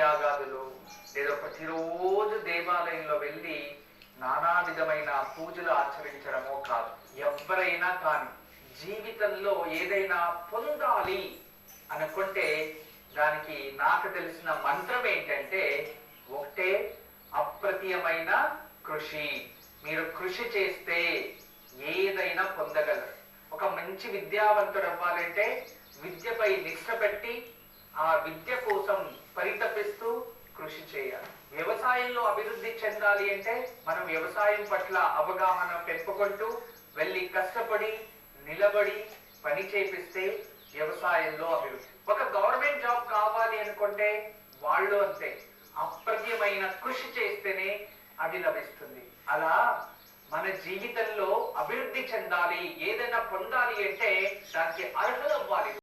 యజ్ఞయాగాదులు లేదా ప్రతిరోజు దేవాలయంలో వెళ్ళి నానా విధమైన పూజలు ఆచరించడమో కాదు. ఎవరైనా కానీ జీవితంలో ఏదైనా పొందాలి అనుకుంటే దానికి నాకు తెలిసిన మంత్రం ఏంటంటే ఒకటే, అప్రతియమైన కృషి. మీరు కృషి చేస్తే ఏదైనా పొందగలరు. ఒక మంచి విద్యావంతుడు అవ్వాలంటే విద్యపై నిష్ఠ పెట్టి ఆ విద్య కోసం పరితపిస్తూ కృషి చేయాలి. వ్యవసాయంలో అభివృద్ధి చెందాలి అంటే మనం వ్యవసాయం పట్ల అవగాహన పెంపుకుంటూ వెళ్ళి కష్టపడి నిలబడి పని చేపిస్తే వ్యవసాయంలో అభివృద్ధి. ఒక గవర్నమెంట్ జాబ్ కావాలి అనుకుంటే వాళ్ళు అంతే, అప్రత్యమైన కృషి చేస్తేనే అది లభిస్తుంది. అలా మన జీవితంలో అభివృద్ధి చెందాలి, ఏదైనా పొందాలి అంటే దానికి అర్హత అవ్వాలి.